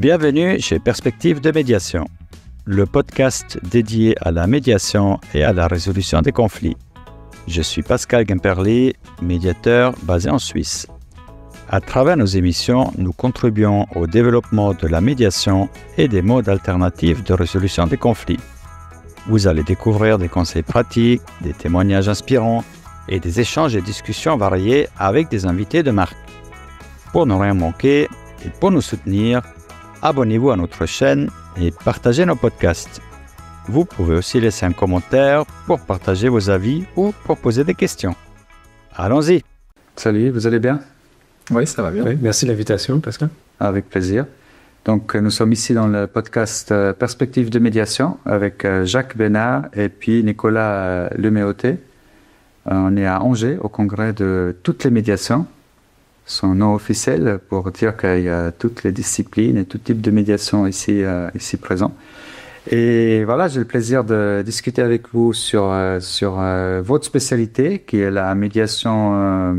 Bienvenue chez Perspective de médiation, le podcast dédié à la médiation et à la résolution des conflits. Je suis Pascal Gemperli, médiateur basé en Suisse. À travers nos émissions, nous contribuons au développement de la médiation et des modes alternatifs de résolution des conflits. Vous allez découvrir des conseils pratiques, des témoignages inspirants et des échanges et discussions variés avec des invités de marque. Pour ne rien manquer et pour nous soutenir, abonnez-vous à notre chaîne et partagez nos podcasts. Vous pouvez aussi laisser un commentaire pour partager vos avis ou pour poser des questions. Allons-y. Salut, vous allez bien? Oui, ça va bien. Oui, merci de l'invitation, Pascal. Avec plaisir. Donc, nous sommes ici dans le podcast Perspective de médiation avec Jacques Bénard et puis Nicolas Leméoté. On est à Angers, au congrès de toutes les médiations. Son nom officiel pour dire qu'il y a toutes les disciplines et tout type de médiation ici présent. Et voilà, j'ai le plaisir de discuter avec vous sur votre spécialité, qui est la médiation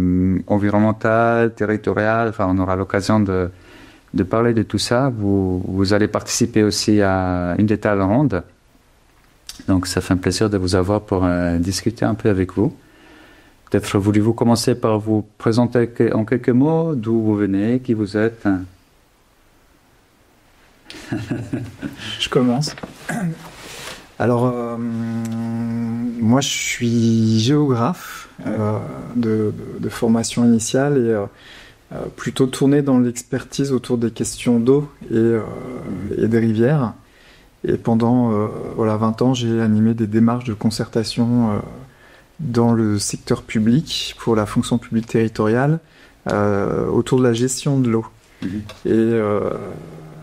environnementale, territoriale. Enfin, on aura l'occasion de parler de tout ça. Vous allez participer aussi à une des tables rondes. Donc, ça fait un plaisir de vous avoir pour discuter un peu avec vous. Peut-être voulez-vous commencer par vous présenter en quelques mots, d'où vous venez, qui vous êtes? Je commence. Alors, moi je suis géographe de formation initiale et plutôt tourné dans l'expertise autour des questions d'eau et des rivières. Et pendant 20 ans, j'ai animé des démarches de concertation dans le secteur public pour la fonction publique territoriale autour de la gestion de l'eau. Et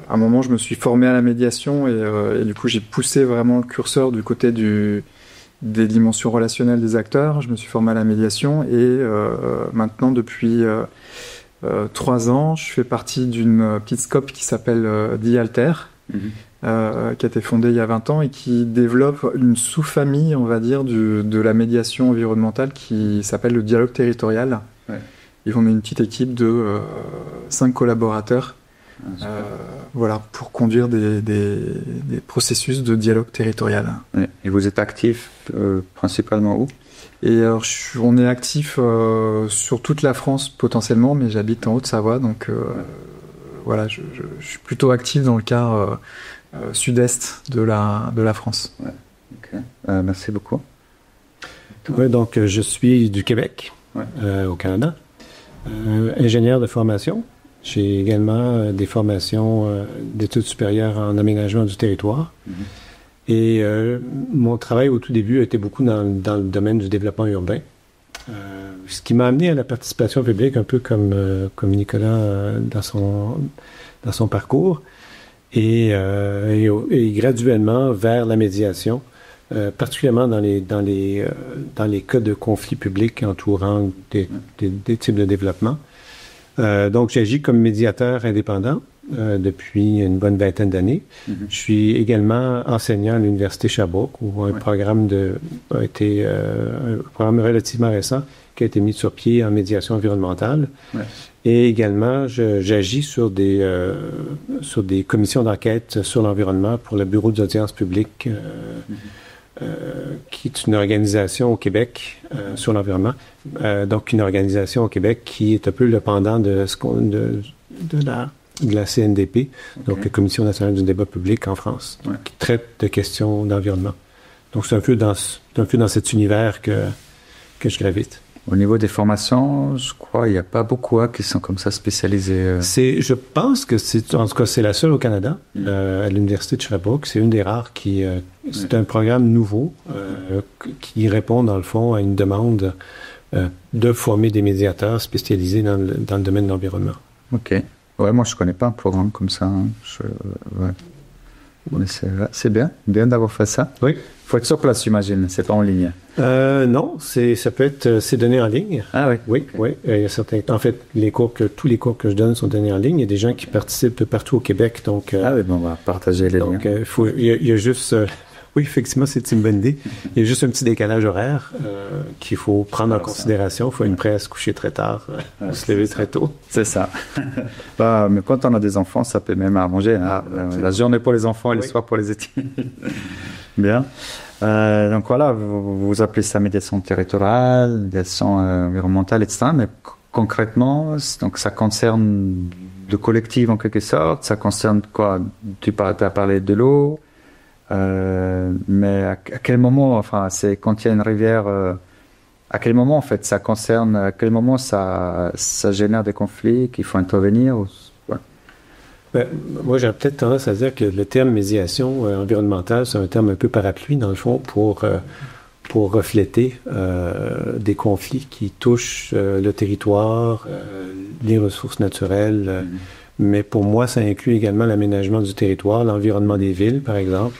à un moment, je me suis formé à la médiation et du coup, j'ai poussé vraiment le curseur du côté des dimensions relationnelles des acteurs. Je me suis formé à la médiation et maintenant, depuis 3 ans, je fais partie d'une petite scope qui s'appelle DIALTER, qui a été fondée il y a 20 ans et qui développe une sous-famille, on va dire, de la médiation environnementale qui s'appelle le dialogue territorial. Ouais. Et on est une petite équipe de 5 collaborateurs pour conduire des processus de dialogue territorial. Ouais. Et vous êtes actif principalement où? Et alors, on est actif sur toute la France potentiellement, mais j'habite en Haute-Savoie, donc je suis plutôt actif dans le quart sud-est de la France. Ouais. Okay. Merci beaucoup. Oui, donc je suis du Québec, au Canada, ingénieur de formation. J'ai également des formations d'études supérieures en aménagement du territoire. Et mon travail au tout début a été beaucoup dans le domaine du développement urbain. Ce qui m'a amené à la participation publique, un peu comme Nicolas dans son parcours, et graduellement vers la médiation, particulièrement dans les cas de conflits publics entourant des types de développement. Donc, j'agis comme médiateur indépendant depuis une bonne vingtaine d'années. Je suis également enseignant à l'Université Sherbrooke, où un programme un programme relativement récent qui a été mis sur pied en médiation environnementale. Et également, j'agis sur des commissions d'enquête sur l'environnement pour le Bureau d'audience publique, qui est une organisation au Québec sur l'environnement. Donc, une organisation au Québec qui est un peu le pendant de la CNDP, donc la Commission nationale du débat public en France, qui traite de questions d'environnement. Donc, c'est un peu dans cet univers que je gravite. Au niveau des formations, je crois qu'il n'y a pas beaucoup qui sont comme ça spécialisés. Je pense que en tout cas, c'est la seule au Canada, à l'Université de Sherbrooke. C'est une des rares c'est un programme nouveau qui répond, dans le fond, à une demande de former des médiateurs spécialisés dans le domaine de l'environnement. OK. Ouais, moi, je ne connais pas un programme comme ça. Mais c'est bien d'avoir fait ça. Oui. Il faut être sur place, j'imagine. C'est pas en ligne. Non, c'est donné en ligne. Ah oui. Oui, okay. Oui. Il y a en fait, tous les cours que je donne sont donnés en ligne. Il y a des gens qui participent de partout au Québec, donc. On va partager les liens. Donc, il y a juste Oui, effectivement, c'est une bonne idée. Il y a juste un petit décalage horaire qu'il faut prendre en considération. Il faut être prêt à se coucher très tard, à se lever très tôt. C'est ça. Mais quand on a des enfants, ça peut même arranger. Hein. La journée pour les enfants et le soir pour les études. Bien. Donc voilà, vous appelez ça médiation territoriale, médiation environnementale, etc. Mais concrètement, donc ça concerne le collectif en quelque sorte. Ça concerne quoi? Tu as parlé de l'eau. Mais à quel moment, enfin, c'est quand il y a une rivière, à quel moment en fait ça concerne, à quel moment ça génère des conflits qu'il faut intervenir ouais. Ben, moi, j'aurais peut-être tendance à dire que le terme médiation environnementale, c'est un terme un peu parapluie dans le fond pour refléter des conflits qui touchent le territoire, les ressources naturelles. Mais pour moi, ça inclut également l'aménagement du territoire, l'environnement des villes, par exemple.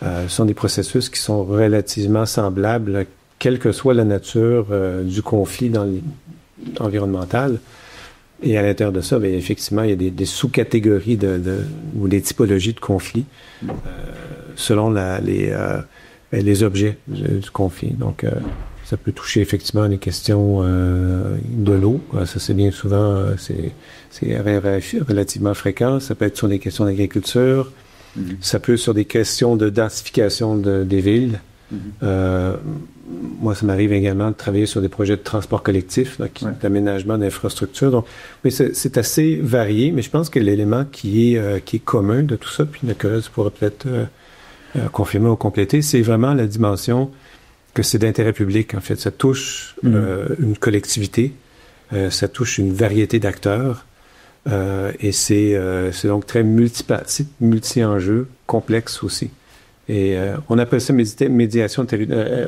Ce sont des processus qui sont relativement semblables, quelle que soit la nature du conflit environnemental. Et à l'intérieur de ça, bien, effectivement, il y a des sous-catégories ou des typologies de conflits selon les objets du conflit. Donc, ça peut toucher effectivement les questions de l'eau. Ça, c'est bien souvent, c'est relativement fréquent. Ça peut être sur des questions d'agriculture. Ça peut être sur des questions de densification des villes. Moi, ça m'arrive également de travailler sur des projets de transport collectif, d'aménagement d'infrastructures. Donc, oui, c'est assez varié, mais je pense que l'élément qui est commun de tout ça, puis Nicolas pourra peut-être confirmer ou compléter, c'est vraiment la dimension que c'est d'intérêt public, en fait. Ça touche une collectivité, ça touche une variété d'acteurs, et c'est donc très multi-enjeux, complexe aussi. Et on appelle ça médiation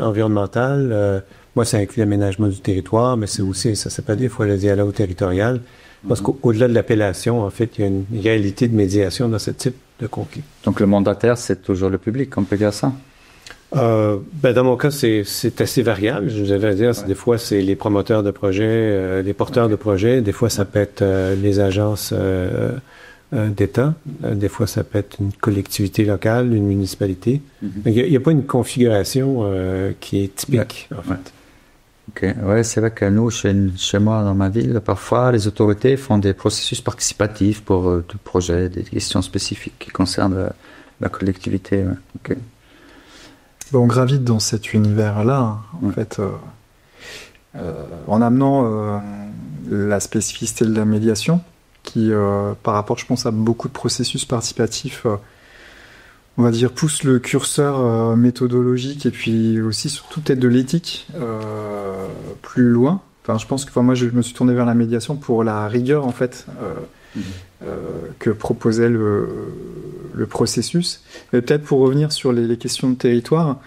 environnementale. Moi, ça inclut l'aménagement du territoire, mais c'est aussi, ça s'appelle des fois le dialogue territorial, parce qu'au-delà de l'appellation, en fait, il y a une réalité de médiation dans ce type de conflit. Donc le mandataire, c'est toujours le public, on peut dire ça? Dans mon cas, c'est assez variable. Je vous avais à dire, des fois, c'est les promoteurs de projets, les porteurs de projets. Des fois, ça peut être les agences d'État. Des fois, ça peut être une collectivité locale, une municipalité. Il n'y a pas une configuration qui est typique, en fait. Ok, ouais, c'est vrai que nous, chez moi, dans ma ville, parfois, les autorités font des processus participatifs pour tout projet, des questions spécifiques qui concernent la collectivité. Ouais. Ok. On gravite dans cet univers-là, en fait, en amenant la spécificité de la médiation, qui, par rapport, je pense, à beaucoup de processus participatifs, on va dire, pousse le curseur méthodologique et puis aussi, surtout, peut-être de l'éthique plus loin. Enfin, je pense que moi, je me suis tourné vers la médiation pour la rigueur, en fait, que proposait le processus. Mais peut-être pour revenir sur les questions de territoire,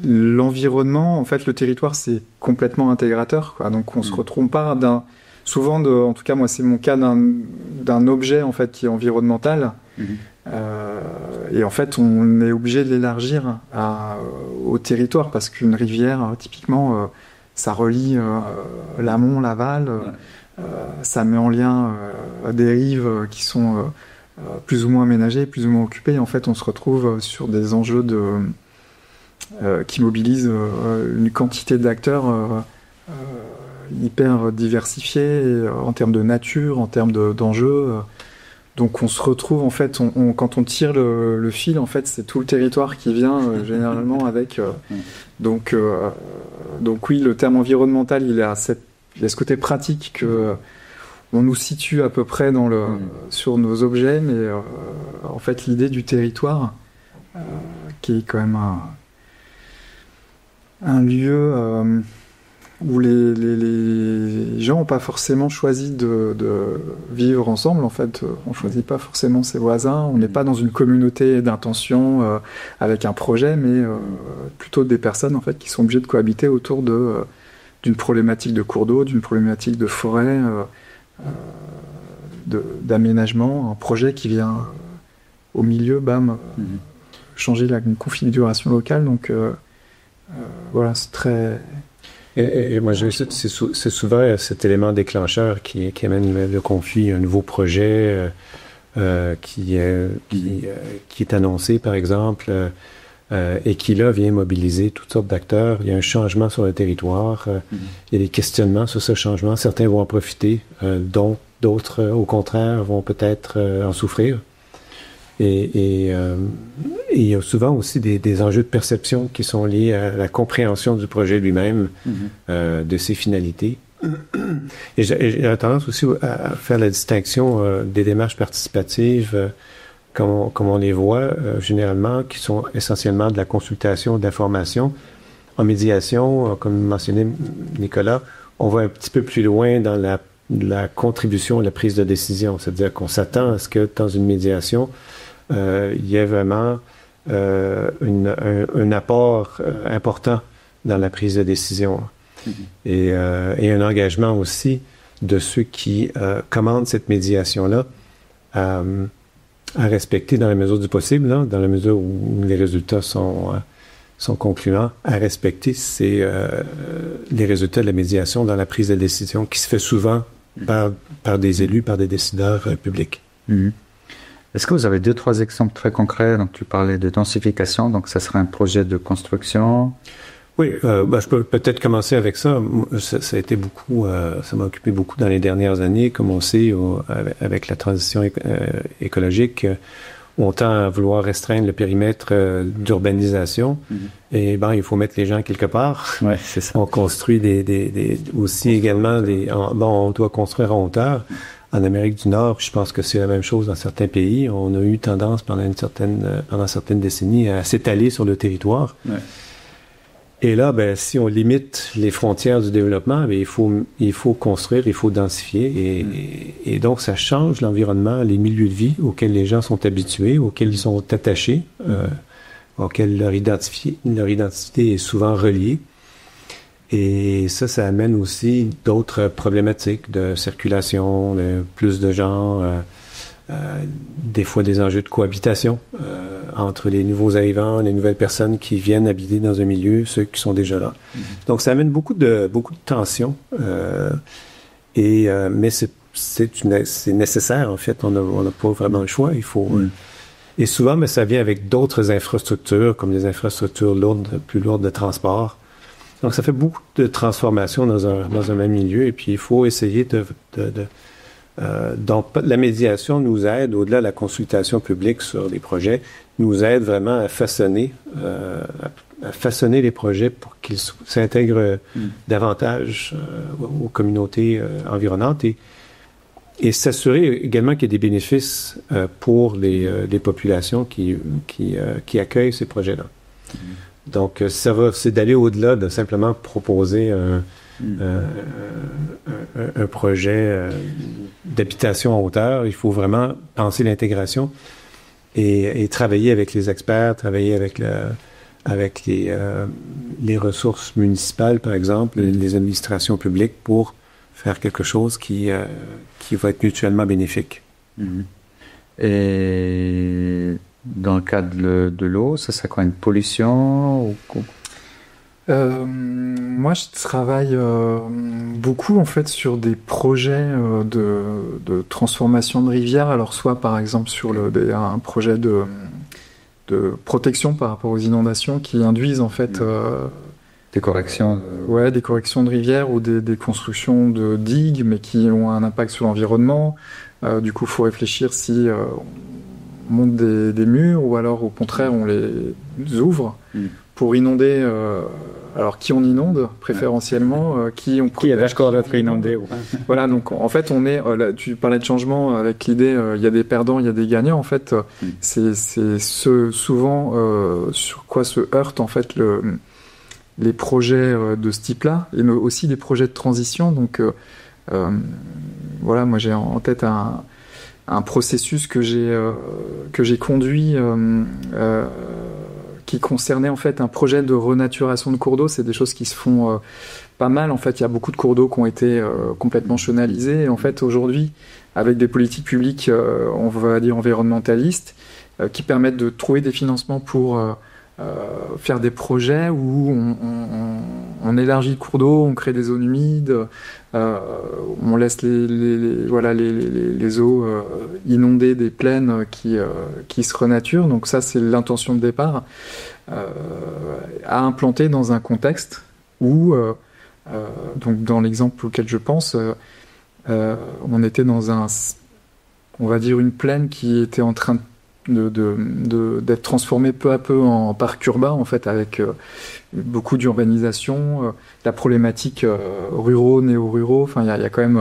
l'environnement, en fait, le territoire, c'est complètement intégrateur, quoi. Donc, on se retrouve pas souvent, en tout cas, moi, c'est mon cas d'un objet, en fait, qui est environnemental. Et en fait, on est obligé de l'élargir au territoire parce qu'une rivière, typiquement, ça relie l'amont, l'aval. Ça met en lien des rives qui sont plus ou moins aménagées, plus ou moins occupées. En fait, on se retrouve sur des enjeux qui mobilisent une quantité d'acteurs hyper diversifiés en termes de nature, en termes d'enjeux. Donc, on se retrouve, en fait, quand on tire le fil, en fait, c'est tout le territoire qui vient généralement avec. Donc, oui, le terme environnemental, il a ce côté pratique que on nous situe à peu près sur nos objets, mais en fait l'idée du territoire, qui est quand même un lieu où les gens n'ont pas forcément choisi de vivre ensemble. En fait, on ne choisit pas forcément ses voisins, on n'est pas dans une communauté d'intention avec un projet, mais plutôt des personnes en fait, qui sont obligées de cohabiter autour d'une problématique de cours d'eau, d'une problématique de forêt, d'aménagement, un projet qui vient au milieu, changer la configuration locale. Donc voilà, c'est très... Et moi, c'est souvent cet élément déclencheur qui amène le conflit, un nouveau projet, qui est annoncé, par exemple, et qui, là, vient mobiliser toutes sortes d'acteurs. Il y a un changement sur le territoire. Il y a des questionnements sur ce changement. Certains vont en profiter, dont d'autres, au contraire, vont peut-être en souffrir. Et il y a souvent aussi des enjeux de perception qui sont liés à la compréhension du projet lui-même, de ses finalités. Et j'ai tendance aussi à faire la distinction des démarches participatives, comme on les voit généralement, qui sont essentiellement de la consultation, de l'information. En médiation, comme mentionnait Nicolas, on va un petit peu plus loin dans la contribution à la prise de décision. C'est-à-dire qu'on s'attend à ce que dans une médiation, il y ait vraiment un apport important dans la prise de décision. Et un engagement aussi de ceux qui commandent cette médiation-là à respecter dans la mesure du possible, là, dans la mesure où les résultats sont concluants, à respecter les résultats de la médiation dans la prise de décision qui se fait souvent par des élus, par des décideurs publics. Est-ce que vous avez 2-3 exemples très concrets? Donc, tu parlais de densification, donc ça serait un projet de construction. Oui, je peux peut-être commencer avec ça. Ça a été beaucoup, ça m'a occupé beaucoup dans les dernières années, comme on sait, avec la transition écologique, où on tend à vouloir restreindre le périmètre d'urbanisation. Et il faut mettre les gens quelque part. Ouais, c'est ça. On construit aussi également on doit construire en hauteur. En Amérique du Nord, je pense que c'est la même chose dans certains pays. On a eu tendance pendant certaines décennies à s'étaler sur le territoire. Ouais. Et là, si on limite les frontières du développement, il faut construire, il faut densifier. Et donc, ça change l'environnement, les milieux de vie auxquels les gens sont habitués, auxquels ils sont attachés, auxquels leur identité est souvent reliée. Et ça amène aussi d'autres problématiques de circulation, plus de gens, des fois des enjeux de cohabitation entre les nouveaux arrivants, les nouvelles personnes qui viennent habiter dans un milieu, ceux qui sont déjà là. Donc, ça amène beaucoup de tensions. Mais c'est nécessaire, en fait. On n'a pas vraiment le choix. Il faut... Et souvent, ça vient avec d'autres infrastructures, comme des infrastructures plus lourdes de transport. Donc, ça fait beaucoup de transformations dans un même milieu. Et puis, il faut essayer donc, la médiation nous aide, au-delà de la consultation publique sur les projets, nous aide vraiment à façonner les projets pour qu'ils s'intègrent davantage aux communautés environnantes et s'assurer également qu'il y ait des bénéfices pour les populations qui accueillent ces projets-là. Donc, c'est d'aller au-delà de simplement proposer un projet d'habitation en hauteur. Il faut vraiment penser l'intégration et travailler avec les experts, travailler avec les ressources municipales, par exemple, les administrations publiques pour faire quelque chose qui va être mutuellement bénéfique. Et dans le cadre de l'eau, ça c'est quoi, une pollution moi, je travaille beaucoup en fait sur des projets de transformation de rivières. Alors, soit par exemple sur un projet de protection par rapport aux inondations qui induisent en fait des corrections. Des corrections de rivières ou des constructions de digues, mais qui ont un impact sur l'environnement. Du coup, il faut réfléchir si on monte des murs ou alors au contraire on les ouvre pour inonder. Alors, qui on inonde préférentiellement, qui est d'accord d'être inondé. Voilà, donc en fait, tu parlais de changement avec l'idée, il y a des perdants, il y a des gagnants. En fait, c'est souvent sur quoi se heurtent en fait les projets de ce type-là, et aussi les projets de transition. Donc, moi j'ai en tête un processus que j'ai conduit. Qui concernait en fait un projet de renaturation de cours d'eau. C'est des choses qui se font pas mal. En fait, il y a beaucoup de cours d'eau qui ont été complètement chenalisés. Et en fait, aujourd'hui, avec des politiques publiques, on va dire environnementalistes, qui permettent de trouver des financements pour faire des projets où on élargit le cours d'eau, on crée des zones humides, on laisse les eaux inonder des plaines qui se renaturent. Donc ça, c'est l'intention de départ, à implanter dans un contexte où, donc dans l'exemple auquel je pense, on était dans on va dire une plaine qui était en train d'être transformée peu à peu en parc urbain, en fait, avec beaucoup d'urbanisation, la problématique ruraux, néo-ruraux. Enfin, il y a quand même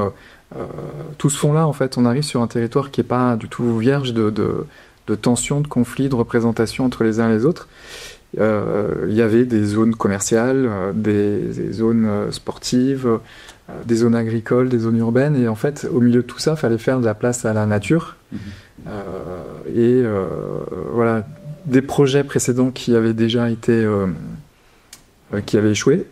tout ce fond-là. En fait, on arrive sur un territoire qui est pas du tout vierge de tensions, de conflits, de représentations entre les uns et les autres. Il y avait des zones commerciales, des zones sportives, des zones agricoles, des zones urbaines, et en fait, au milieu de tout ça, il fallait faire de la place à la nature. Voilà, des projets précédents qui avaient déjà été, qui avaient échoué,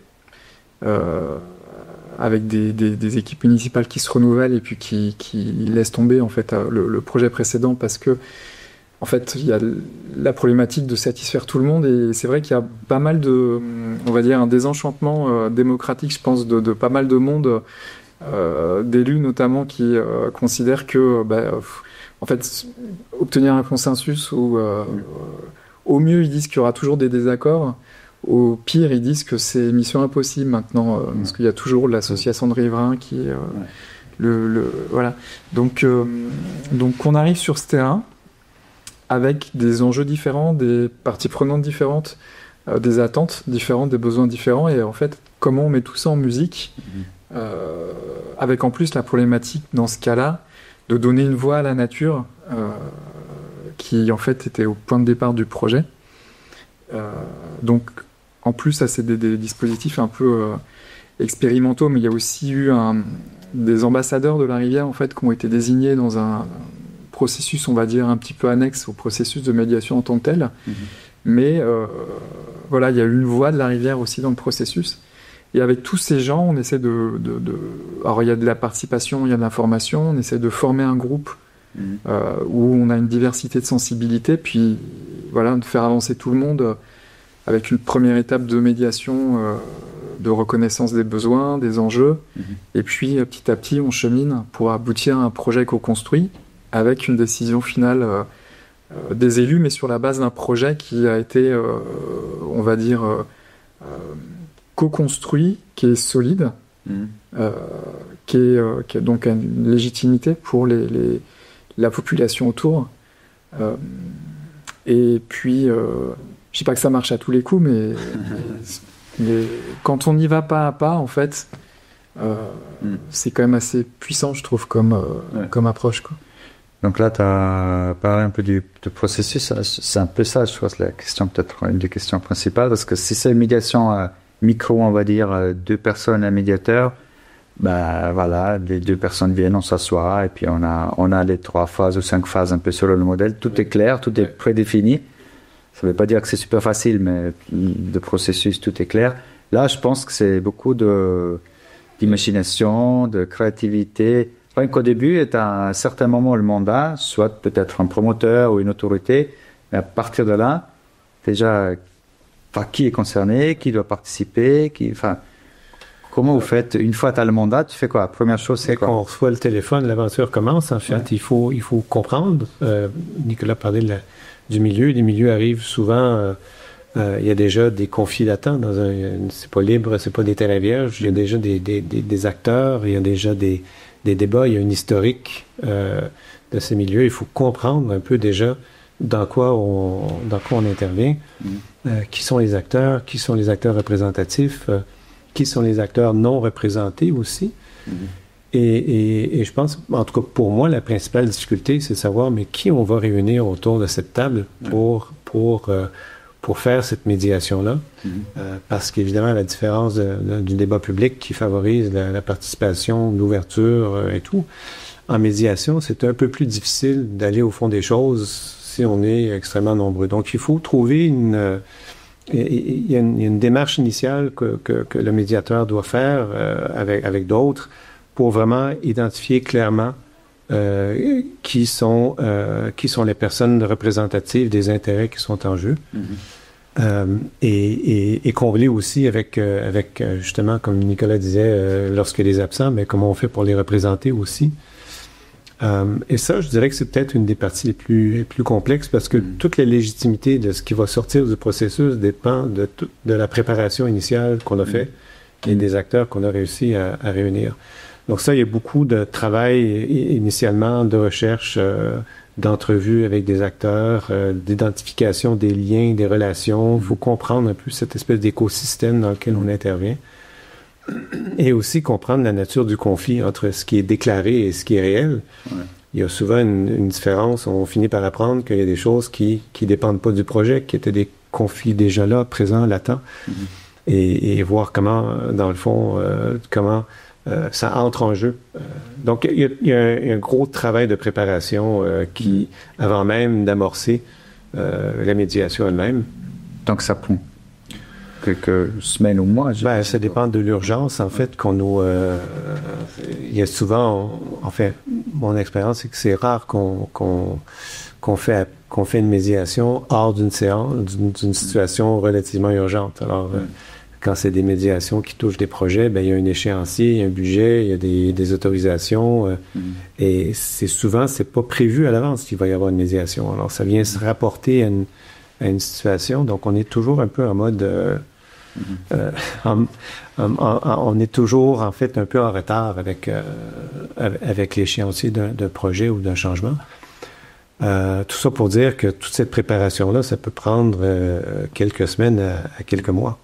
avec des équipes municipales qui se renouvellent et puis qui laissent tomber en fait le projet précédent parce que en fait, il y a la problématique de satisfaire tout le monde, et c'est vrai qu'il y a pas mal on va dire, un désenchantement démocratique, je pense, de pas mal de monde, d'élus notamment, qui considèrent que, en fait, obtenir un consensus, ou au mieux, ils disent qu'il y aura toujours des désaccords, au pire, ils disent que c'est mission impossible maintenant, parce qu'il y a toujours l'association de riverains qui... voilà. Donc, on arrive sur ce terrain, avec des enjeux différents, des parties prenantes différentes, des attentes différentes, des besoins différents, et en fait, comment on met tout ça en musique, avec en plus la problématique, dans ce cas-là, de donner une voix à la nature, qui en fait était au point de départ du projet. Donc, en plus, ça c'est des dispositifs un peu expérimentaux, mais il y a aussi eu des ambassadeurs de la rivière, en fait, qui ont été désignés dans un processus, on va dire, un petit peu annexe au processus de médiation en tant que tel. Mais voilà, il y a eu une voix de la rivière aussi dans le processus. Et avec tous ces gens, on essaie alors, il y a de la participation, il y a de l'information, on essaie de former un groupe où on a une diversité de sensibilités, puis voilà, de faire avancer tout le monde avec une première étape de médiation, de reconnaissance des besoins, des enjeux. Et puis, petit à petit, on chemine pour aboutir à un projet co-construit, avec une décision finale des élus, mais sur la base d'un projet qui a été, on va dire, co-construit, qui est solide, qui a donc une légitimité pour la population autour. Et puis, je ne dis pas que ça marche à tous les coups, mais quand on y va pas à pas, en fait, c'est quand même assez puissant, je trouve, comme approche, quoi. Donc là, tu as parlé un peu du processus. C'est un peu ça, je pense, la question, peut-être une des questions principales. Parce que si c'est une médiation micro, on va dire, 2 personnes, un médiateur, voilà, les 2 personnes viennent, on s'assoit, et puis on a les 3 phases ou 5 phases un peu selon le modèle. Tout est clair, tout est prédéfini. Ça ne veut pas dire que c'est super facile, mais le processus, tout est clair. Là, je pense que c'est beaucoup d'imagination, de créativité. Rien qu'au début, à un certain moment, le mandat, soit peut-être un promoteur ou une autorité, mais à partir de là, déjà, qui est concerné, qui doit participer, comment vous faites, une fois que tu as le mandat, tu fais quoi? La première chose, c'est quoi? Quand on reçoit le téléphone, l'aventure commence, en fait. Il faut comprendre. Nicolas parlait du milieu. Les milieux arrivent souvent, il y a déjà des conflits latents. C'est pas libre, c'est pas des terrains vierges. Il y a déjà des acteurs, il y a déjà des débats, il y a une historique de ces milieux. Il faut comprendre un peu déjà dans quoi on intervient, qui sont les acteurs représentatifs, qui sont les acteurs non représentés aussi. Et je pense, en tout cas pour moi, la principale difficulté, c'est de savoir mais qui on va réunir autour de cette table pour faire cette médiation-là. Parce qu'évidemment, à la différence du débat public qui favorise la participation, l'ouverture et tout, en médiation, c'est un peu plus difficile d'aller au fond des choses si on est extrêmement nombreux. Donc, il faut trouver il y a une démarche initiale que le médiateur doit faire avec d'autres pour vraiment identifier clairement qui sont les personnes représentatives des intérêts qui sont en jeu. et combler aussi avec justement, comme Nicolas disait, lorsqu'il y a des absents, mais comment on fait pour les représenter aussi. Et ça, je dirais que c'est peut-être une des parties les plus complexes parce que toute la légitimité de ce qui va sortir du processus dépend de la préparation initiale qu'on a fait et des acteurs qu'on a réussi à réunir. Donc ça, il y a beaucoup de travail initialement, de recherche, d'entrevues avec des acteurs, d'identification des liens, des relations. Il faut comprendre un peu cette espèce d'écosystème dans lequel on intervient. Et aussi comprendre la nature du conflit entre ce qui est déclaré et ce qui est réel. Ouais. Il y a souvent une différence. On finit par apprendre qu'il y a des choses qui dépendent pas du projet, qui étaient des conflits déjà là, présents, latents. Et voir comment, dans le fond, ça entre en jeu. Donc, il y a un gros travail de préparation qui, avant même d'amorcer la médiation elle-même. Donc, ça prend quelques semaines ou mois. Ça dépend de l'urgence, en fait, il y a souvent, en fait, mon expérience, c'est que c'est rare qu'on fait une médiation hors d'une séance, d'une situation relativement urgente. Alors, quand c'est des médiations qui touchent des projets, il y a un échéancier, il y a un budget, il y a des autorisations, et c'est pas prévu à l'avance qu'il va y avoir une médiation. Alors, ça vient se rapporter à une situation, donc on est toujours un peu en mode... on est toujours, en fait, un peu en retard avec l'échéancier d'un projet ou d'un changement. Tout ça pour dire que toute cette préparation-là, ça peut prendre quelques semaines à quelques mois.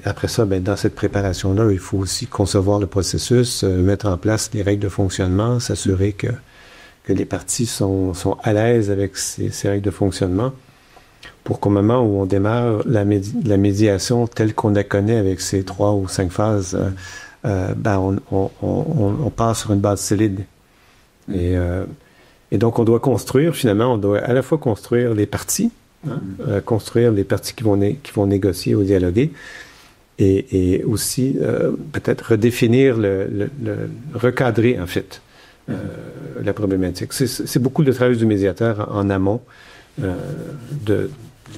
Après ça, dans cette préparation-là, il faut aussi concevoir le processus, mettre en place les règles de fonctionnement, s'assurer que les parties sont à l'aise avec ces règles de fonctionnement, pour qu'au moment où on démarre la médiation telle qu'on la connaît avec ces 3 ou 5 phases, on passe sur une base solide. Et donc, on doit construire, finalement, on doit à la fois construire les parties, construire les parties qui vont négocier ou dialoguer, et aussi peut-être redéfinir, recadrer, en fait, la problématique. C'est beaucoup de travail du médiateur en amont du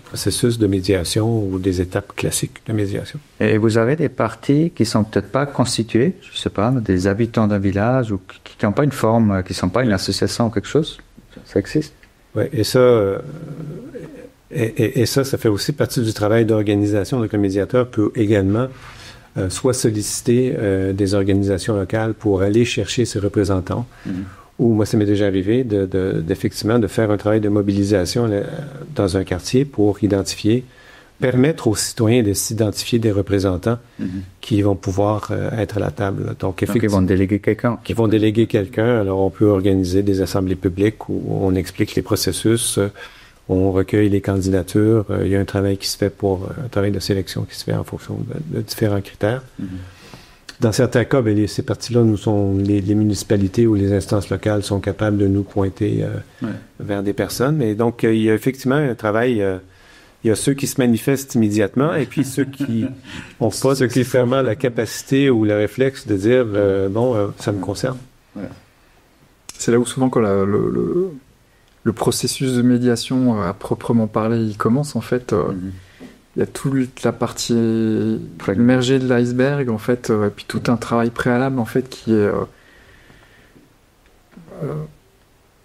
processus de médiation ou des étapes classiques de médiation. Et vous avez des parties qui sont peut-être pas constituées, je sais pas, des habitants d'un village ou qui n'ont pas une forme, qui sont pas une association ou quelque chose. Ça existe. Oui, et ça, ça fait aussi partie du travail d'organisation. Donc, le médiateur peut également soit solliciter des organisations locales pour aller chercher ses représentants. Ou moi, ça m'est déjà arrivé d'effectivement de faire un travail de mobilisation dans un quartier pour identifier, permettre aux citoyens de s'identifier des représentants qui vont pouvoir être à la table. Donc, ils vont déléguer quelqu'un. Qui vont déléguer quelqu'un. Alors, on peut organiser des assemblées publiques où on explique les processus, on recueille les candidatures. Il y a un travail qui se fait un travail de sélection qui se fait en fonction de différents critères. Dans certains cas, ces parties-là, les municipalités ou les instances locales sont capables de nous pointer vers des personnes. Et donc, il y a effectivement un travail. Il y a ceux qui se manifestent immédiatement et puis ceux qui n'ont pas nécessairement la capacité ou le réflexe de dire ça me concerne. Ouais. C'est là où souvent, quand le processus de médiation à proprement parler, il commence, en fait. Il y a toute la partie immergée de l'iceberg, en fait, et puis tout un travail préalable, en fait, qui est...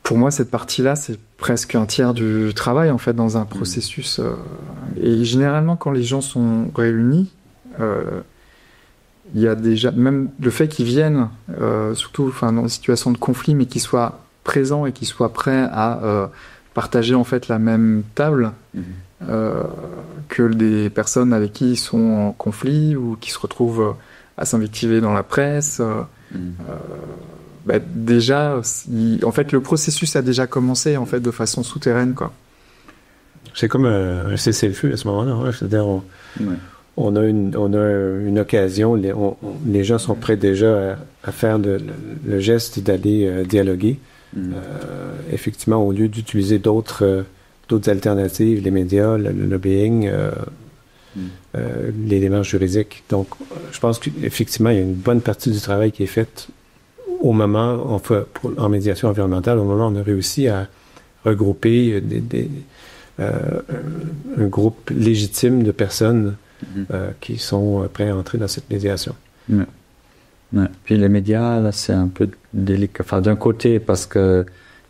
pour moi, cette partie-là, c'est presque un tiers du travail, en fait, dans un processus. Et généralement, quand les gens sont réunis, il y a déjà... Même le fait qu'ils viennent, surtout dans une situation de conflit, mais qu'ils soient présents et qu'ils soient prêts à partager, en fait, la même table... que des personnes avec qui ils sont en conflit ou qui se retrouvent à s'invectiver dans la presse. Déjà, en fait, le processus a déjà commencé, en fait, de façon souterraine, quoi. C'est comme un cessez-le-feu à ce moment-là. C'est-à-dire, on a une occasion, les gens sont prêts déjà à faire le geste d'aller dialoguer. Effectivement, au lieu d'utiliser d'autres alternatives, les médias, le lobbying, les démarches juridiques. Donc, je pense qu'effectivement, il y a une bonne partie du travail qui est faite au moment, en médiation environnementale, au moment où on a réussi à regrouper un groupe légitime de personnes qui sont prêts à entrer dans cette médiation. Ouais. Ouais. Puis les médias, là, c'est un peu délicat. Enfin, d'un côté, parce que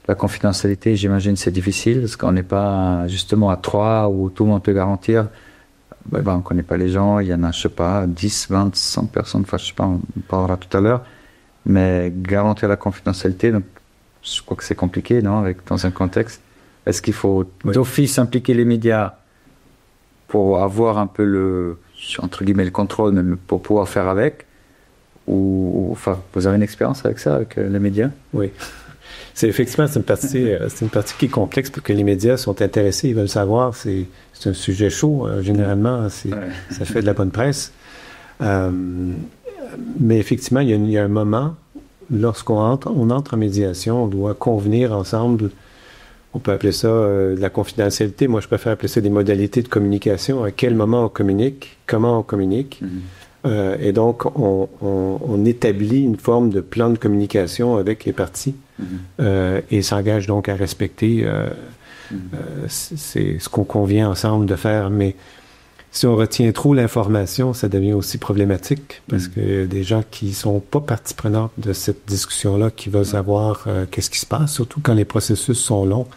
la confidentialité, j'imagine, c'est difficile, parce qu'on n'est pas justement à 3 où tout le monde peut garantir. On ne connaît pas les gens, il y en a, je ne sais pas, 10, 20, 100 personnes, enfin, je ne sais pas, on parlera tout à l'heure. Mais garantir la confidentialité, donc, je crois que c'est compliqué, non, dans un contexte. Est-ce qu'il faut d'office impliquer les médias pour avoir un peu entre guillemets, le contrôle, mais pour pouvoir faire avec? Enfin, vous avez une expérience avec ça, avec les médias? Oui. C'est une partie qui est complexe parce que les médias sont intéressés, ils veulent savoir. C'est un sujet chaud, généralement. Ça fait de la bonne presse. Mais effectivement, il y a un moment, lorsqu'on entre en médiation, on doit convenir ensemble. On peut appeler ça de la confidentialité. Moi, je préfère appeler ça des modalités de communication. À quel moment on communique, comment on communique. Et donc, on établit une forme de plan de communication avec les parties et s'engage donc à respecter c'est ce qu'on convient ensemble de faire. Mais si on retient trop l'information, ça devient aussi problématique parce que des gens qui sont pas partie prenante de cette discussion-là, qui veulent savoir qu'est-ce qui se passe, surtout quand les processus sont longs.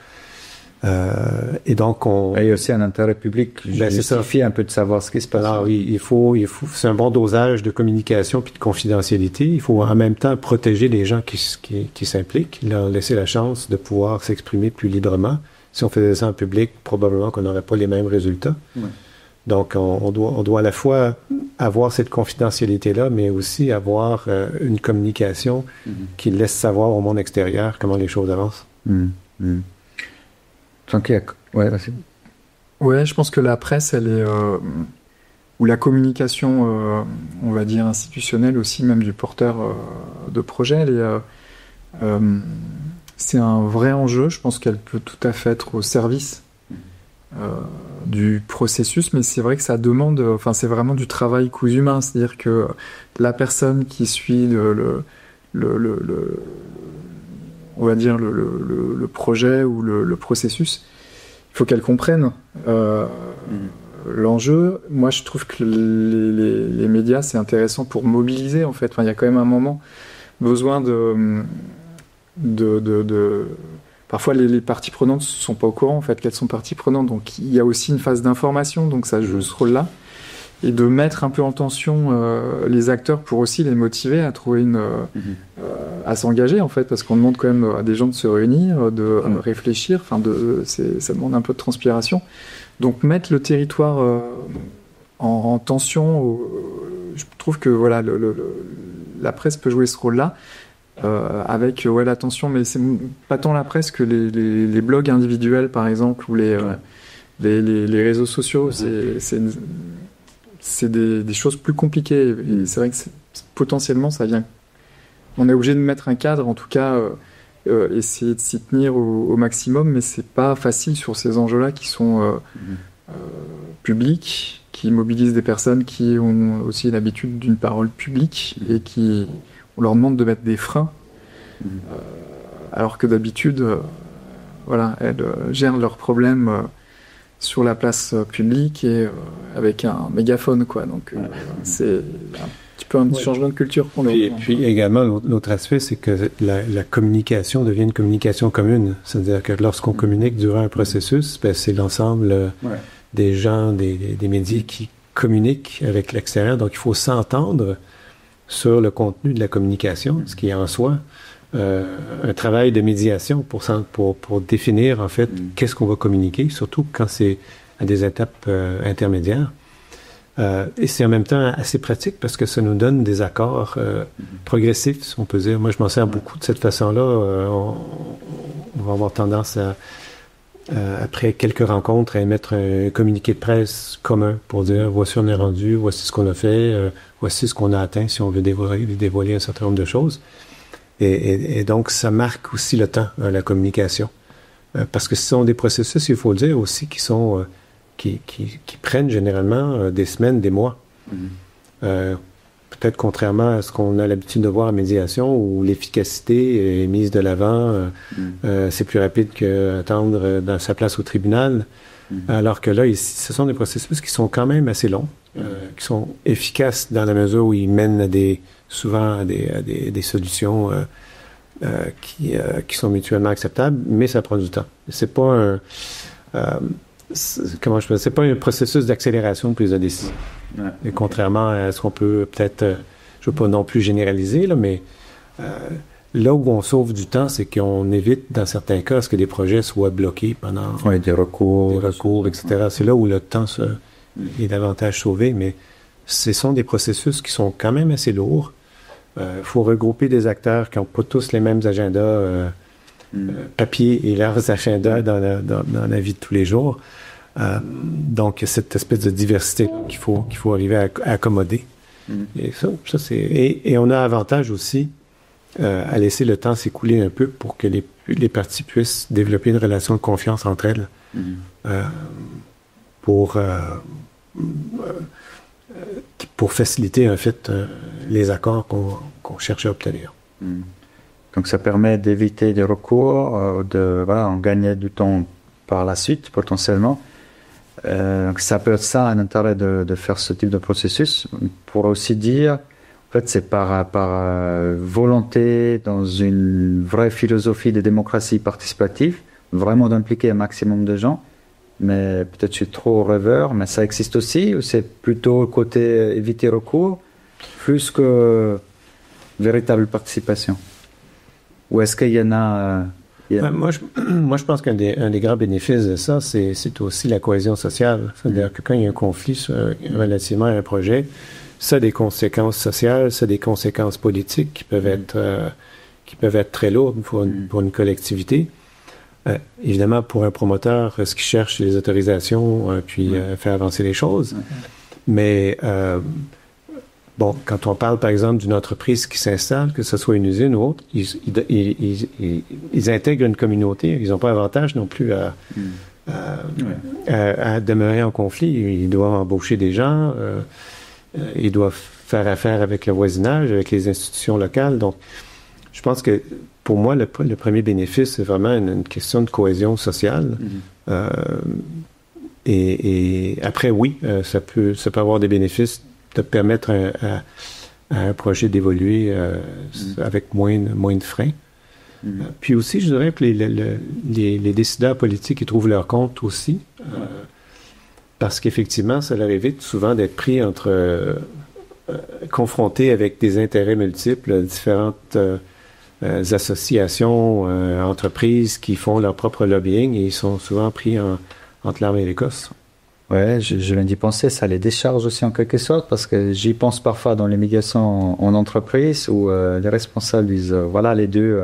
Et donc, il y a aussi un intérêt public justifie un peu de savoir ce qui se passe. Alors, il faut, c'est un bon dosage de communication puis de confidentialité. Il faut en même temps protéger les gens qui s'impliquent, leur laisser la chance de pouvoir s'exprimer plus librement. Si on faisait ça en public, probablement qu'on n'aurait pas les mêmes résultats. Ouais. Donc, on doit à la fois avoir cette confidentialité-là, mais aussi avoir une communication qui laisse savoir au monde extérieur comment les choses avancent. Ouais, vas-y. Ouais, je pense que la presse, elle est ou la communication, on va dire institutionnelle aussi, même du porteur de projet, c'est un vrai enjeu. Je pense qu'elle peut tout à fait être au service du processus, mais c'est vrai que ça demande, c'est vraiment du travail cousu main, c'est-à-dire que la personne qui suit on va dire le projet ou le processus, il faut qu'elle comprenne l'enjeu. Moi, je trouve que les médias, c'est intéressant pour mobiliser, en fait. Il y a quand même un moment besoin parfois, les parties prenantes ne sont pas au courant, en fait, qu'elles sont parties prenantes. Donc, il y a aussi une phase d'information, donc ça joue ce rôle-là. Et de mettre un peu en tension les acteurs pour aussi les motiver à trouver à s'engager, en fait, parce qu'on demande quand même à des gens de se réunir, de réfléchir, ça demande un peu de transpiration. Donc mettre le territoire en tension, je trouve que voilà, la presse peut jouer ce rôle-là, avec la tension, mais c'est pas tant la presse que les blogs individuels, par exemple, ou les réseaux sociaux, c'est des choses plus compliquées. Et c'est vrai que potentiellement, ça vient. On est obligé de mettre un cadre, en tout cas, essayer de s'y tenir au maximum, mais c'est pas facile sur ces enjeux-là qui sont publics, qui mobilisent des personnes qui ont aussi l'habitude d'une parole publique et on leur demande de mettre des freins, alors que d'habitude, elles gèrent leurs problèmes sur la place publique et avec un mégaphone, quoi. Donc c'est un petit changement de culture pour nous. Et puis également, l'autre aspect, c'est que la communication devient une communication commune. C'est-à-dire que lorsqu'on communique durant un processus, c'est l'ensemble des gens, des médias qui communiquent avec l'extérieur. Donc, il faut s'entendre sur le contenu de la communication, ce qui est en soi un travail de médiation pour définir, en fait, qu'est-ce qu'on va communiquer, surtout quand c'est à des étapes intermédiaires. Et c'est en même temps assez pratique parce que ça nous donne des accords progressifs, si on peut dire. Moi, je m'en sers beaucoup de cette façon-là. On va avoir tendance à, après quelques rencontres, à émettre un communiqué de presse commun pour dire voici on est rendu, voici ce qu'on a fait, voici ce qu'on a atteint si on veut dévoiler un certain nombre de choses. Et donc, ça marque aussi le temps, la communication. Parce que ce sont des processus, il faut le dire aussi, qui sont qui prennent généralement des semaines, des mois. Peut-être contrairement à ce qu'on a l'habitude de voir en médiation, où l'efficacité est mise de l'avant, c'est plus rapide qu'attendre dans sa place au tribunal. Alors que là, ici, ce sont des processus qui sont quand même assez longs, qui sont efficaces dans la mesure où ils mènent souvent à des solutions qui sont mutuellement acceptables, mais ça prend du temps. C'est pas c'est pas un processus d'accélération de prise de décision. Ouais. Et contrairement à ce qu'on peut peut-être, je ne veux pas non plus généraliser, là, mais là où on sauve du temps, c'est qu'on évite, dans certains cas, à ce que des projets soient bloqués pendant des recours, etc. C'est là où le temps est davantage sauvé, mais ce sont des processus qui sont quand même assez lourds. Faut regrouper des acteurs qui n'ont pas tous les mêmes agendas papier et leurs agendas dans la vie de tous les jours. Donc, cette espèce de diversité qu'il faut arriver à accommoder. Et ça c'est... Et on a avantage aussi à laisser le temps s'écouler un peu pour que les parties puissent développer une relation de confiance entre elles pour faciliter, en fait, les accords qu'on cherche à obtenir. Donc, ça permet d'éviter des recours, on gagne du temps par la suite, potentiellement. Donc, ça peut être ça, un intérêt de faire ce type de processus. On pourrait aussi dire, en fait, c'est par volonté dans une vraie philosophie de démocratie participative, vraiment d'impliquer un maximum de gens. Mais peut-être je suis trop rêveur, mais ça existe aussi, ou c'est plutôt le côté éviter recours, plus que véritable participation? Ou est-ce qu'il y en a... Moi, je pense qu'un des grands bénéfices de ça, c'est aussi la cohésion sociale. C'est-à-dire que quand il y a un conflit relativement à un projet, ça a des conséquences sociales, ça a des conséquences politiques qui peuvent être très lourdes pour une collectivité. Évidemment, pour un promoteur, ce qui cherche les autorisations, puis faire avancer les choses. Mais bon, quand on parle, par exemple, d'une entreprise qui s'installe, que ce soit une usine ou autre, ils intègrent une communauté. Ils n'ont pas avantage non plus à demeurer en conflit. Ils doivent embaucher des gens, ils doivent faire affaire avec le voisinage, avec les institutions locales. Donc, je pense que pour moi, le premier bénéfice, c'est vraiment une question de cohésion sociale. Et après, oui, ça peut avoir des bénéfices de permettre à un projet d'évoluer avec moins de freins. Puis aussi, je dirais que les décideurs politiques, ils trouvent leur compte aussi, parce qu'effectivement, ça leur évite souvent d'être pris confrontés avec des intérêts multiples, différentes associations, entreprises qui font leur propre lobbying et ils sont souvent pris entre l'arbre et l'écosse. Ouais, je viens d'y penser, ça les décharge aussi en quelque sorte, parce que j'y pense parfois dans les médiations en entreprise où les responsables disent voilà, les deux,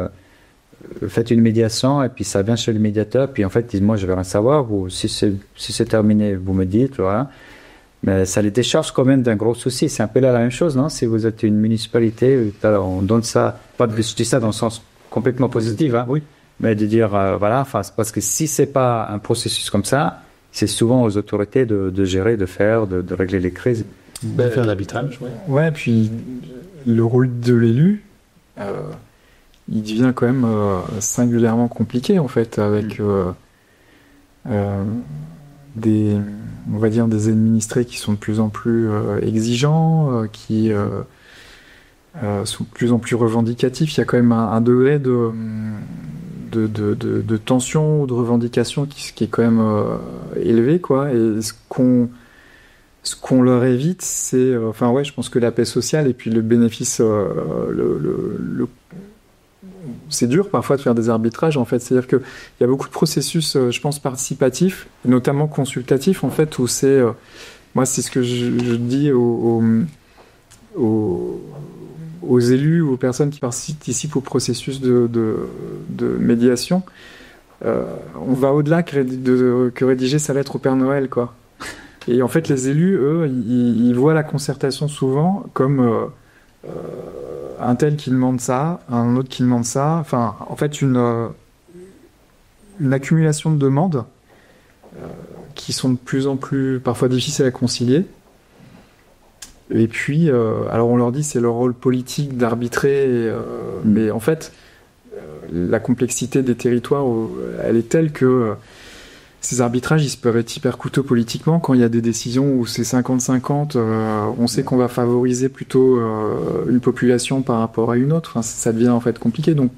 faites une médiation et puis ça vient chez le médiateur, puis en fait ils disent moi je vais rien savoir, ou si c'est terminé, vous me dites, voilà. Mais ça les décharge quand même d'un gros souci. C'est un peu là la même chose, non? Si vous êtes une municipalité, on donne ça, je dis ça dans le sens complètement positif, hein, oui. Mais de dire, voilà, parce que si c'est pas un processus comme ça, c'est souvent aux autorités de gérer, de faire, de régler les crises. De faire l'arbitrage, oui. Ouais, puis le rôle de l'élu, il devient quand même singulièrement compliqué, en fait, avec on va dire des administrés qui sont de plus en plus exigeants, qui sont de plus en plus revendicatifs. Il y a quand même un degré de tension ou de revendication qui est quand même élevé, quoi. Et ce qu'on leur évite, c'est... je pense que la paix sociale et puis le bénéfice... c'est dur parfois de faire des arbitrages, en fait. C'est-à-dire qu'il y a beaucoup de processus, je pense, participatifs, notamment consultatifs, en fait, où c'est... moi, c'est ce que je dis aux élus, aux personnes qui participent au processus de médiation. On va au-delà que rédiger sa lettre au Père Noël, quoi. Et en fait, les élus, eux, ils voient la concertation souvent comme... un tel qui demande ça, un autre qui demande ça, enfin, en fait, une accumulation de demandes qui sont de plus en plus parfois difficiles à concilier. Et puis, alors on leur dit c'est leur rôle politique d'arbitrer, mais en fait, la complexité des territoires, elle est telle que ces arbitrages, ils peuvent être hyper coûteux politiquement quand il y a des décisions où c'est 50-50, on sait qu'on va favoriser plutôt une population par rapport à une autre. Enfin, ça devient en fait compliqué. Donc,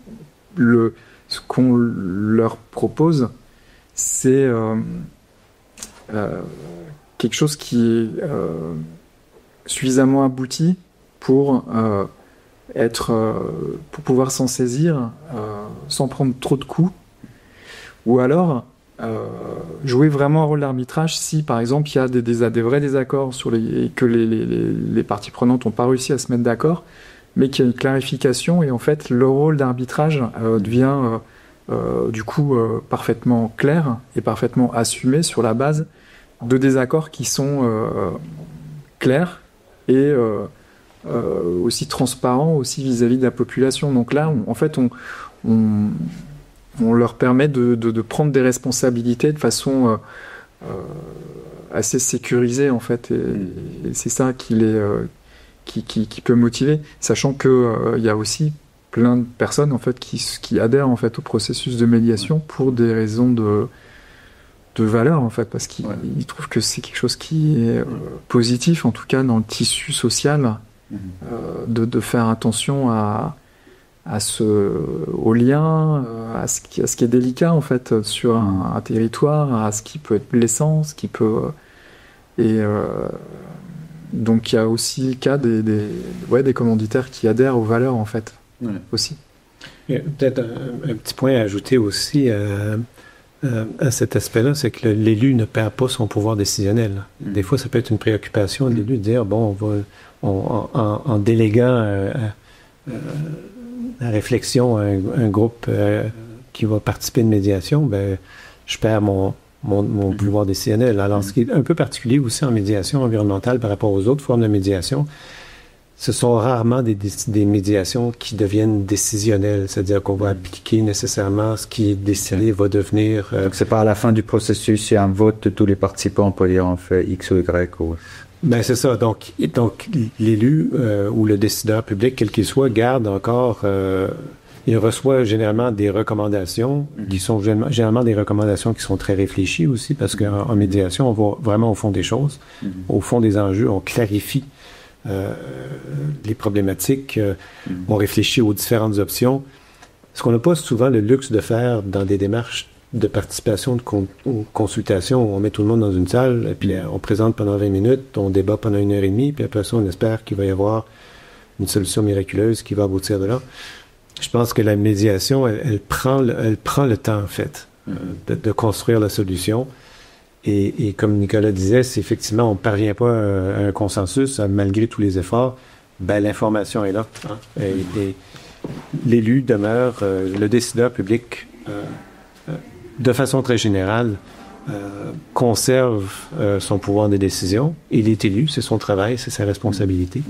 ce qu'on leur propose, c'est quelque chose qui est suffisamment abouti pour pouvoir s'en saisir sans prendre trop de coups, ou alors jouer vraiment un rôle d'arbitrage si par exemple il y a des vrais désaccords et que les parties prenantes n'ont pas réussi à se mettre d'accord, mais qu'il y a une clarification, et en fait le rôle d'arbitrage devient du coup parfaitement clair et parfaitement assumé sur la base de désaccords qui sont clairs et aussi transparents aussi vis-à-vis de la population. Donc là, on leur permet de prendre des responsabilités de façon assez sécurisée en fait, et c'est ça qui peut motiver, sachant que il y a aussi plein de personnes en fait qui adhèrent en fait au processus de médiation pour des raisons de valeur en fait, parce qu'ils trouvent que c'est quelque chose qui est positif en tout cas dans le tissu social, de faire attention au lien, à ce qui est délicat en fait sur un territoire, à ce qui peut être blessant, ce qui peut donc il y a aussi le cas des commanditaires qui adhèrent aux valeurs en fait aussi. Il y a peut-être un petit point à ajouter aussi à cet aspect-là, c'est que l'élu ne perd pas son pouvoir décisionnel. Des fois, ça peut être une préoccupation de l'élu de dire, bon, en déléguant la réflexion à un groupe qui va participer de médiation, ben, je perds mon pouvoir décisionnel. Alors, ce qui est un peu particulier aussi en médiation environnementale par rapport aux autres formes de médiation, ce sont rarement des médiations qui deviennent décisionnelles, c'est-à-dire qu'on va appliquer nécessairement ce qui est décidé va devenir... Donc, c'est pas à la fin du processus, il y a un vote de tous les participants pour dire on fait X ou Y ou... Ben c'est ça. Donc l'élu ou le décideur public, quel qu'il soit, garde encore... il reçoit généralement des recommandations qui sont généralement des recommandations qui sont très réfléchies aussi, parce qu'en médiation, on va vraiment au fond des choses, au fond des enjeux, on clarifie les problématiques, on réfléchit aux différentes options. Ce qu'on n'a pas souvent le luxe de faire dans des démarches de participation, de consultation, où on met tout le monde dans une salle, et puis on présente pendant 20 minutes, on débat pendant 1h30, puis après ça, on espère qu'il va y avoir une solution miraculeuse qui va aboutir de là. Je pense que la médiation, elle prend le temps, en fait, de construire la solution. Et comme Nicolas disait, c'est effectivement, on ne parvient pas à un consensus, malgré tous les efforts, ben, l'information est là. Hein? Et l'élu demeure, le décideur public, de façon très générale, conserve son pouvoir de décision. Il est élu, c'est son travail, c'est sa responsabilité.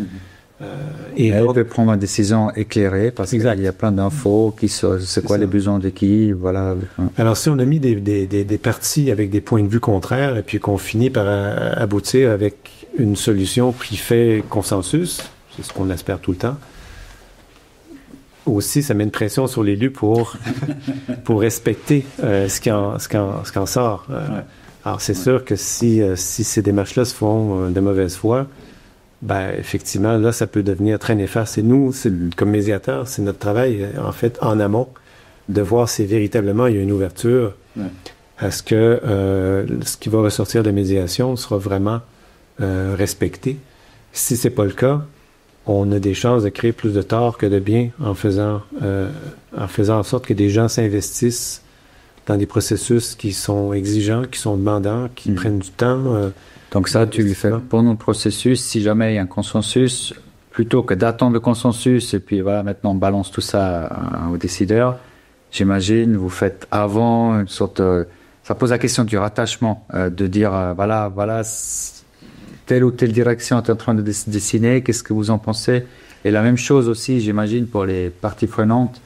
Et elle peut prendre une décision éclairée parce qu'il y a plein d'infos, c'est quoi les besoins de qui, voilà. Alors si on a mis des parties avec des points de vue contraires et puis qu'on finit par aboutir avec une solution qui fait consensus, c'est ce qu'on espère tout le temps, aussi ça met une pression sur l'élu pour respecter ce qui en sort. Alors c'est sûr que si ces démarches-là se font de mauvaise foi, ben effectivement, là, ça peut devenir très néfaste. Et nous, comme médiateurs, c'est notre travail, en fait, en amont, de voir si véritablement il y a une ouverture à ce que ce qui va ressortir de la médiation sera vraiment respecté. Si c'est pas le cas, on a des chances de créer plus de tort que de bien en faisant en sorte que des gens s'investissent dans des processus qui sont exigeants, qui sont demandants, qui prennent du temps. Donc ça, tu le fais pendant le processus, si jamais il y a un consensus, plutôt que d'attendre le consensus et puis voilà, maintenant on balance tout ça aux décideurs, j'imagine, vous faites avant une sorte de... Ça pose la question du rattachement, de dire voilà, telle ou telle direction est en train de dessiner, qu'est-ce que vous en pensez? Et la même chose aussi, j'imagine, pour les parties prenantes.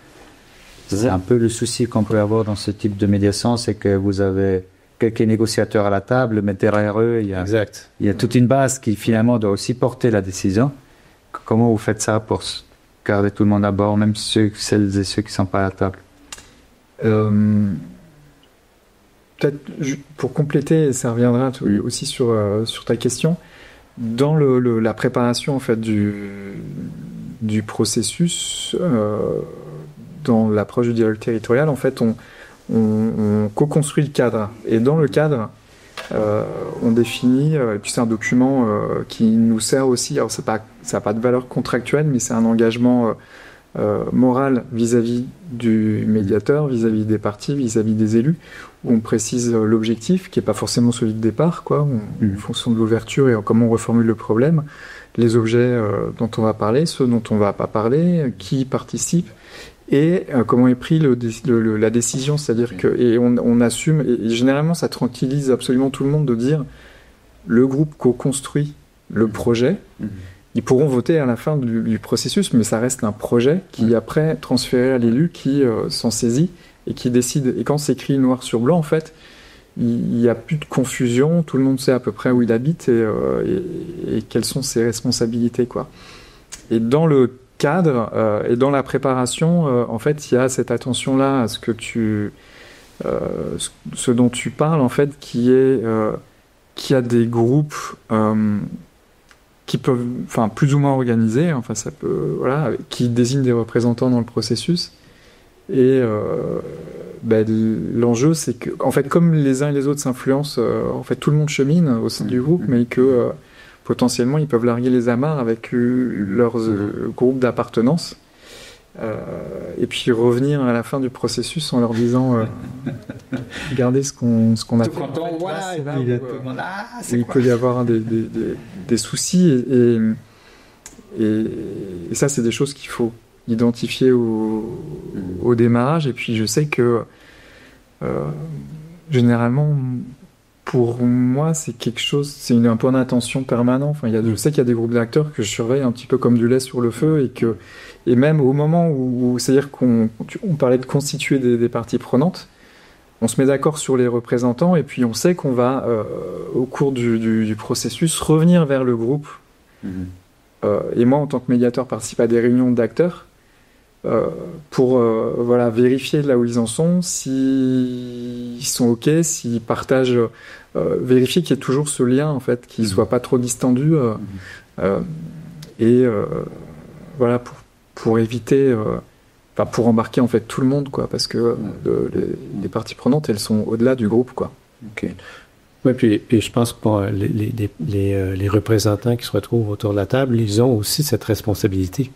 C'est un peu le souci qu'on peut avoir dans ce type de médiation, c'est que vous avez quelques négociateurs à la table, mais derrière eux, il y a toute une base qui finalement doit aussi porter la décision. Comment vous faites ça pour garder tout le monde à bord, même celles et ceux qui ne sont pas à la table? peut-être pour compléter, et ça reviendra aussi sur ta question, dans la préparation en fait du processus, dans l'approche du dialogue territorial, en fait, on co-construit le cadre. Et dans le cadre, on définit, et puis c'est un document qui nous sert aussi, alors ça n'a pas de valeur contractuelle, mais c'est un engagement moral vis-à-vis du médiateur, vis-à-vis des parties, vis-à-vis des élus, où on précise l'objectif, qui n'est pas forcément celui de départ, quoi, en fonction de l'ouverture et comment on reformule le problème, les objets dont on va parler, ceux dont on ne va pas parler, qui participe, et comment est pris la décision, c'est-à-dire que et on assume, et généralement ça tranquillise absolument tout le monde de dire le groupe co-construit le projet, ils pourront voter à la fin du processus, mais ça reste un projet qui est après transféré à l'élu qui s'en saisit et qui décide. Et quand c'est écrit noir sur blanc, en fait, il n'y a plus de confusion, tout le monde sait à peu près où il habite et quelles sont ses responsabilités, quoi. Et dans le cadre et dans la préparation, en fait, il y a cette attention-là à ce dont tu parles, en fait, qui est qu'il y a des groupes qui peuvent, enfin, plus ou moins organisés, enfin, ça peut, voilà, qui désignent des représentants dans le processus. Et l'enjeu, c'est que, en fait, comme les uns et les autres s'influencent, en fait, tout le monde chemine au sein du groupe, mais que potentiellement, ils peuvent larguer les amarres avec leurs groupes d'appartenance. Et puis revenir à la fin du processus en leur disant regardez ce qu'on a fait. Voilà, il peut y avoir des soucis et ça, c'est des choses qu'il faut identifier au démarrage. Et puis je sais que généralement, pour moi, c'est quelque chose, c'est un point d'attention permanent. Enfin, je sais qu'il y a des groupes d'acteurs que je surveille un petit peu comme du lait sur le feu et même au moment où c'est-à-dire qu'on parlait de constituer des parties prenantes, on se met d'accord sur les représentants et puis on sait qu'on va, au cours du processus, revenir vers le groupe. Et moi, en tant que médiateur, participe à des réunions d'acteurs pour vérifier là où ils en sont, s'ils sont OK, s'ils partagent, vérifier qu'il y ait toujours ce lien, en fait, qu'il ne soit pas trop distendu. Voilà, pour éviter... pour embarquer en fait tout le monde, quoi, parce que les parties prenantes, elles sont au-delà du groupe, quoi. OK. Oui, puis je pense que pour les représentants qui se retrouvent autour de la table, ils ont aussi cette responsabilité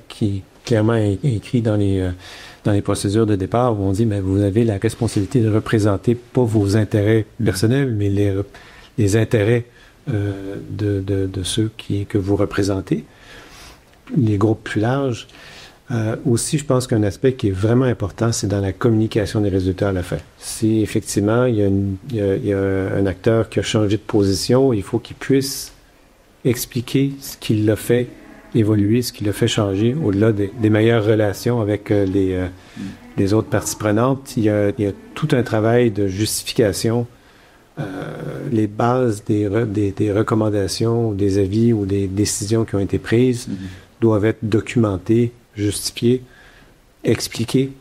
qui clairement est écrit dans les procédures de départ où on dit, mais vous avez la responsabilité de représenter pas vos intérêts personnels, mais les intérêts de ceux que vous représentez, les groupes plus larges. Aussi, je pense qu'un aspect qui est vraiment important, c'est dans la communication des résultats à la fin. Si effectivement il y a un acteur qui a changé de position, il faut qu'il puisse expliquer ce qui l'a fait évoluer, ce qui l'a fait changer, au-delà des meilleures relations avec les autres parties prenantes. Il y a tout un travail de justification. Les bases des recommandations, des avis ou des décisions qui ont été prises doivent être documentées, justifier, expliquer,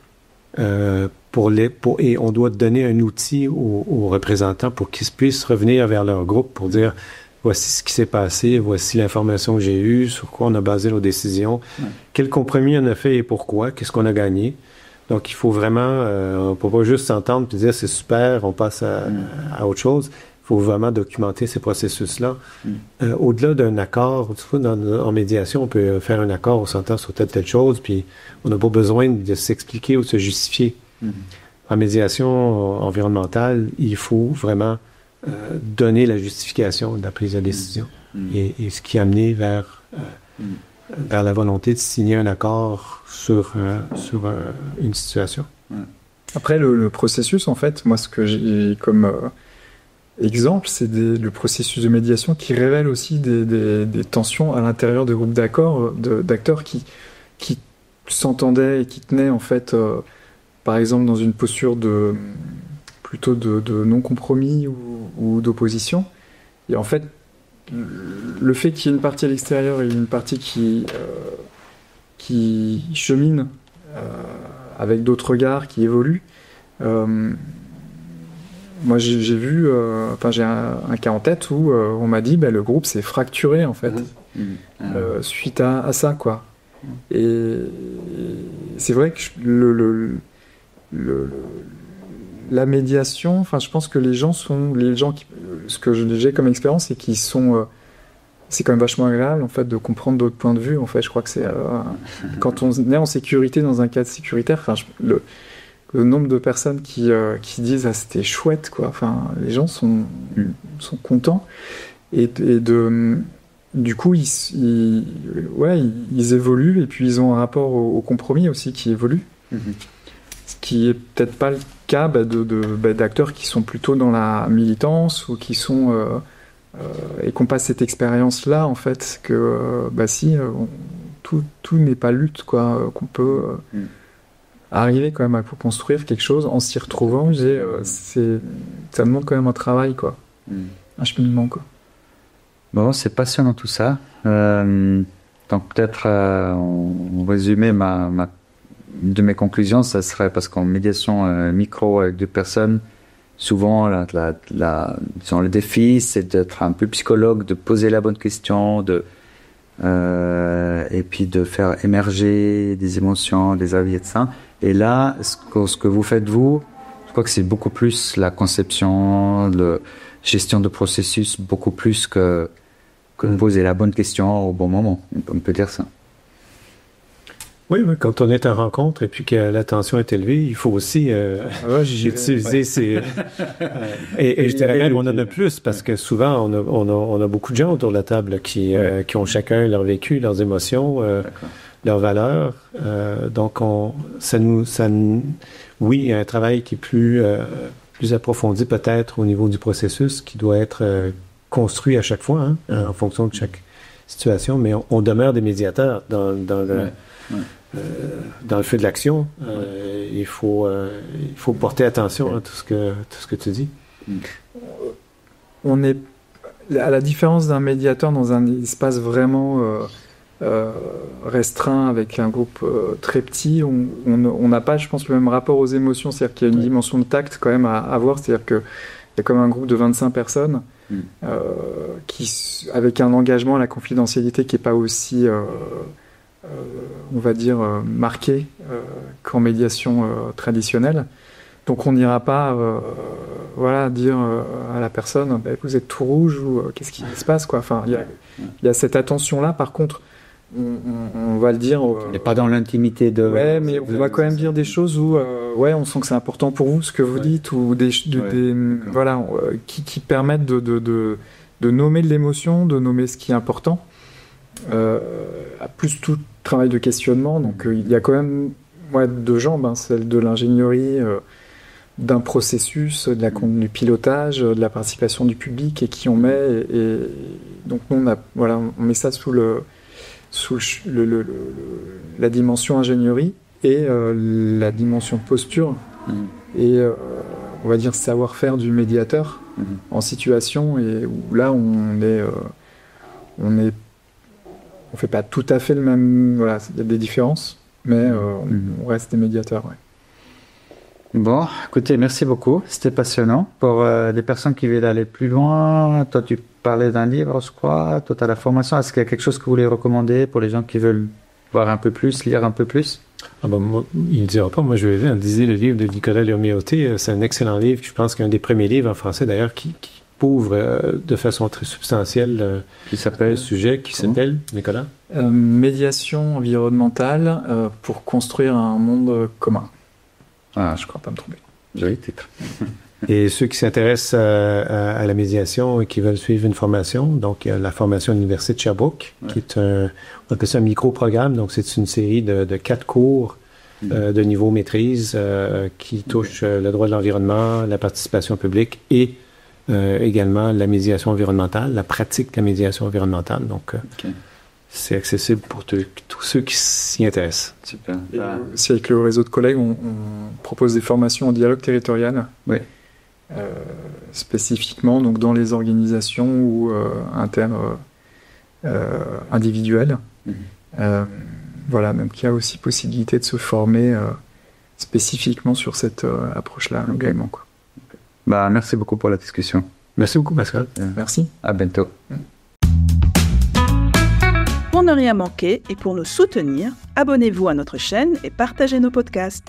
et on doit donner un outil aux représentants pour qu'ils puissent revenir vers leur groupe pour dire voici ce qui s'est passé, voici l'information que j'ai eue, sur quoi on a basé nos décisions, quel compromis on a fait et pourquoi, qu'est-ce qu'on a gagné. Donc il faut vraiment, on ne peut pas juste s'entendre et dire c'est super, on passe à autre chose. Il faut vraiment documenter ces processus-là. Au-delà d'un accord, en médiation, on peut faire un accord, on s'entend sur telle chose, puis on n'a pas besoin de s'expliquer ou de se justifier. En médiation environnementale, il faut vraiment donner la justification de la prise de décision et ce qui a amené vers la volonté de signer un accord sur une situation. Après, le processus, en fait, moi, ce que j'ai comme... exemple, c'est le processus de médiation qui révèle aussi des tensions à l'intérieur de groupes d'acteurs qui s'entendaient et qui tenaient en fait, par exemple, dans une posture plutôt de non-compromis ou d'opposition. Et en fait, le fait qu'il y ait une partie à l'extérieur et une partie qui chemine avec d'autres regards, qui évoluent, moi j'ai vu, j'ai un cas en tête où on m'a dit le groupe s'est fracturé en fait suite à ça quoi. Et c'est vrai que la médiation, je pense que les gens qui, ce que j'ai comme expérience, c'est qu'ils sont, c'est quand même vachement agréable en fait de comprendre d'autres points de vue. En fait, je crois que c'est quand on est en sécurité dans un cadre sécuritaire, le nombre de personnes qui disent c'était chouette quoi. Les gens sont contents et du coup ils évoluent et puis ils ont un rapport au compromis aussi qui évolue. Ce qui est peut-être pas le cas d'acteurs qui sont plutôt dans la militance ou qui sont et qu'on passe cette expérience-là en fait que tout n'est pas lutte quoi, qu'on peut arriver quand même à construire quelque chose en s'y retrouvant. Ça demande quand même un travail quoi, un cheminement quoi. Bon, c'est passionnant tout ça. Donc peut-être en résumé de mes conclusions, ça serait parce qu'en médiation micro avec deux personnes, souvent disons, le défi c'est d'être un peu psychologue, de poser la bonne question, et puis de faire émerger des émotions, des avis et tout ça. Et là, ce que vous faites vous, je crois que c'est beaucoup plus la conception, la gestion de processus, beaucoup plus que poser la bonne question au bon moment. On peut dire ça. Oui, quand on est en rencontre et puis que l'attention est élevée, il faut aussi utiliser ces... et je dirais même on en a plus parce que souvent on a beaucoup de gens autour de la table qui ont chacun leur vécu, leurs émotions, leurs valeurs. Donc oui, il y a un travail qui est plus approfondi peut-être au niveau du processus qui doit être construit à chaque fois en fonction de chaque situation, mais on demeure des médiateurs dans le feu de l'action. Il faut porter attention à tout ce que tu dis. On est à la différence d'un médiateur dans un espace vraiment restreint avec un groupe très petit, on n'a pas, je pense, le même rapport aux émotions, c'est-à-dire qu'il y a une dimension de tact quand même à avoir, c'est-à-dire qu'il y a comme un groupe de 25 personnes avec un engagement à la confidentialité qui n'est pas aussi on va dire marqué qu'en médiation traditionnelle. Donc on n'ira pas dire à la personne vous êtes tout rouge ou qu'est-ce qui se passe quoi. Il y a cette attention là. Par contre on va le dire et pas dans l'intimité de mais on va quand même dire des choses où on sent que c'est important pour vous ce que vous dites ou qui permettent de nommer de l'émotion, de nommer ce qui est important, plus tout travail de questionnement. Donc il y a quand même deux jambes, celle de l'ingénierie, d'un processus, du pilotage, de la participation du public et qui on met et donc nous on met ça sous la dimension ingénierie et la dimension posture et on va dire savoir-faire du médiateur en situation et où là on fait pas tout à fait le même, il y a des différences, mais on reste des médiateurs. Bon, écoutez, merci beaucoup, c'était passionnant. Pour les personnes qui veulent aller plus loin, toi tu parlais d'un livre, je crois, toi tu as la formation, est-ce qu'il y a quelque chose que vous voulez recommander pour les gens qui veulent voir un peu plus, lire un peu plus? Moi, il ne dira pas, moi je vais disais le livre de Nicolas Lermioté, c'est un excellent livre, je pense qu'un des premiers livres en français d'ailleurs qui couvre de façon très substantielle le sujet qui s'appelle, Nicolas? Médiation environnementale pour construire un monde commun. Ah, je crois pas me tromper. Joli titre. Et ceux qui s'intéressent à la médiation et qui veulent suivre une formation, donc il y a la formation à l'Université de Sherbrooke, qui est on appelle ça un micro-programme, donc c'est une série de 4 cours de niveau maîtrise qui touchent le droit de l'environnement, la participation publique et également la médiation environnementale, la pratique de la médiation environnementale. Donc, c'est accessible pour tous ceux qui s'y intéressent. Super. Et aussi avec le réseau de collègues, on propose des formations en dialogue territorial. Oui. Spécifiquement donc dans les organisations ou individuelles. Donc il y a aussi possibilité de se former spécifiquement sur cette approche-là, également. Merci beaucoup pour la discussion. Merci beaucoup, Pascal. Merci. À bientôt. Pour ne rien manquer et pour nous soutenir, abonnez-vous à notre chaîne et partagez nos podcasts.